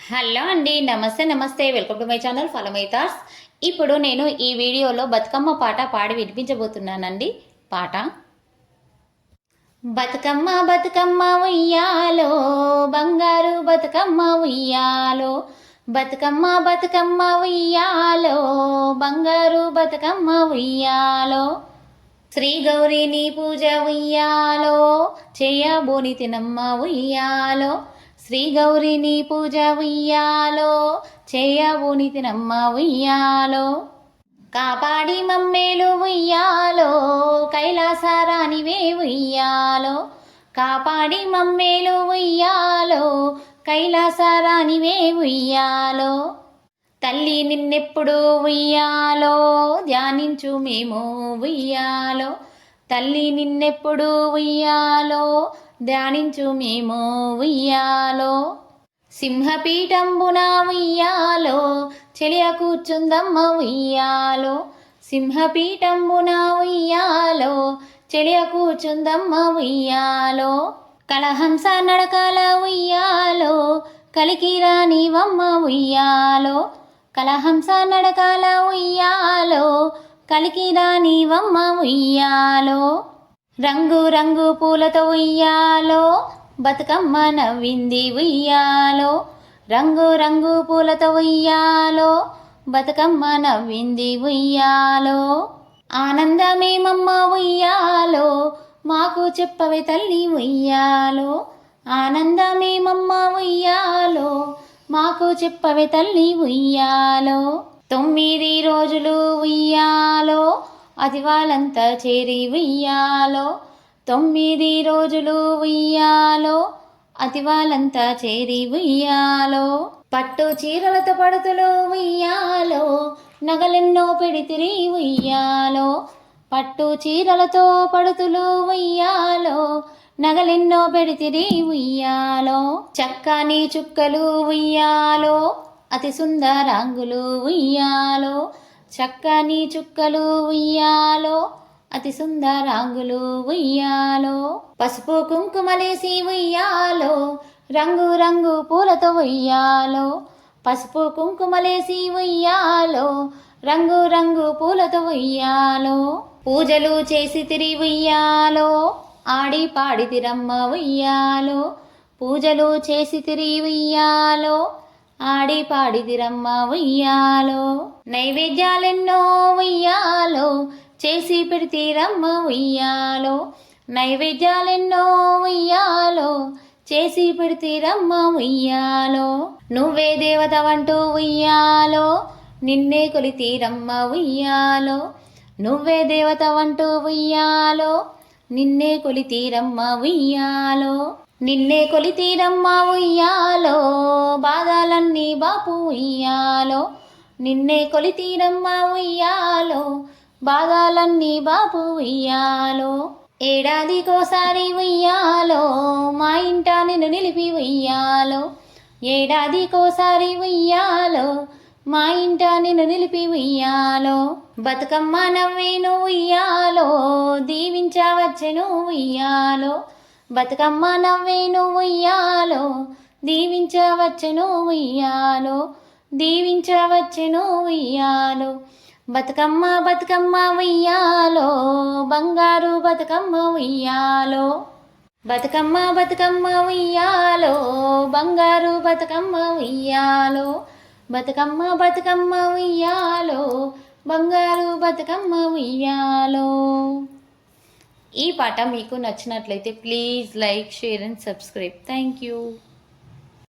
Hello అండి. నమస్తే నమస్తే. Welcome to my channel follow my thoughts. ఇప్పుడు నేను ఈ వీడియోలో బతుకమ్మ పాట పాడి వినిపించబోతున్నానండి. పాట బతుకమ్మ బతుకమ్మ ఉయ్యాలో బంగారు బతుకమ్మ ఉయ్యాలో, బతుకమ్మ బతుకమ్మ ఉయ్యాలో బంగారు బతుకమ్మ ఉయ్యాలో, శ్రీ గౌరీని పూజ ఉయ్యాలో చేయబోని తినమ్మ ఉయ్యాలో, శ్రీ గౌరీని పూజ ఉయ్యాలో చేయబోని తినమ్మ ఉయ్యాలో, కాపాడి మమ్మేలు ఉయ్యాలో కైలాసరానివే ఉయ్యాలో, కాపాడి మమ్మేలు ఉయ్యాలో కైలాసరానివే ఉయ్యాలో, తల్లి నిన్నెప్పుడు ఉయ్యాలో ధ్యానించు మేము ఉయ్యాలో, తల్లి నిన్నెప్పుడు ఉయ్యాలో ధ్యానించు మేము ఉయ్యాలో, సింహపీఠంబున ఉయ్యాలో చెలియ కూర్చుందమ్మ ఉయ్యాలో, సింహపీఠంబున ఉయ్యాలో చెలియ కూర్చుందమ్మ ఉయ్యాలో, కలహంస నడకల ఉయ్యాలో కలికి రానివమ్మ ఉయ్యాలో, కలహంస నడకల ఉయ్యాలో కలికి రానివమ్మ ఉయ్యాలో, రంగు రంగు పూలతో ఉయ్యాలో బతుకమ్మ నవ్వింది ఉయ్యాలో, రంగు రంగు పూలతో ఉయ్యాలో బతుకమ్మ నవ్వింది ఉయ్యాలో, ఆనందమేమమ్మ ఉయ్యాలో మాకు చెప్పవే తల్లి ఉయ్యాలో, ఆనందమేమమ్మ ఉయ్యాలో మాకు చెప్పవే తల్లి ఉయ్యాలో, 9 రోజులు ఉయ్యాలో అది వాళ్ళంతా చేరి ఉయ్యాలో, 9 రోజులు ఉయ్యాలో అది వాళ్ళంతా చేరి ఉయ్యాలో, పట్టు చీరలతో పడుతులు ఉయ్యాలో నగలెన్నో పెడితిరి ఉయ్యాలో, పట్టు చీరలతో పడుతులు ఉయ్యాలో నగలెన్నో పెడితిరి ఉయ్యాలో, చక్కని చుక్కలు ఉయ్యాలో అతి సుందరాంగులు ఉయ్యాలో, చక్కని చుక్కలు ఉయ్యాలో అతి సుందరాంగులు ఉయ్యాలో, పసుపు కుంకుమలేసి ఉయ్యాలో రంగు రంగు పూలతో ఉయ్యాలో, పసుపు కుంకుమలేసి ఉయ్యాలో రంగు రంగు పూలతో ఉయ్యాలో, పూజలు చేసి తిరిగి ఉయ్యాలో ఆడి పాడి తిరమ్మ ఉయ్యాలో, పూజలు చేసి తిరిగి ఉయ్యాలో ఆడి పాడి తిరమ్మ ఉయ్యాలో, నైవేద్యాలెన్నో ఉయ్యాలో చేసి పెడితీరమ్మ ఉయ్యాలో, నైవేద్యాలెన్నో ఉయ్యాలో చేసి పెడితీరమ్మ ఉయ్యాలో, నువ్వే దేవత వంటూ ఉయ్యాలో నిన్నే కొలితీరమ్మ ఉయ్యాలో, నువ్వే దేవత వంటూ ఉయ్యాలో నిన్నే కొలితీరమ్మ ఉయ్యాలో, నిన్నే కొలితీరమ్మ ఉయ్యాలో బాధలన్నీ బాపు ఉయ్యాలో, నిన్నే కొలితీరమ్మ ఉయ్యాలో బాధలన్నీ బాపు ఉయ్యాలో, ఏడాదికోసారి ఉయ్యాలో మా ఇంట నిన్ను నిలిపి ఉయ్యాలో, ఏడాదికోసారి ఉయ్యాలో మా ఇంట నిన్ను నిలిపి ఉయ్యాలో, బతుకమ్మ నవ్వేను ఉయ్యాలో దీవించవచ్చెను ఉయ్యాలో, బతుకమ్మ నవ్వేను ఉయ్యాలో దీవించవచ్చెను ఉయ్యాలో, దీవించవచ్చెను ఉయ్యాలో, బతుకమ్మ బతుకమ్మ ఉయ్యాలో బంగారు బతుకమ్మ ఉయ్యాలో, బతుకమ్మ బతుకమ్మ ఉయ్యాలో బంగారు బతుకమ్మ ఉయ్యాలో, బతుకమ్మ బతుకమ్మ ఉయ్యాలో బంగారు బతుకమ్మ ఉయ్యాలో. ఈ పాట మీకు నచ్చినట్లయితే please like, share and subscribe. Thank you.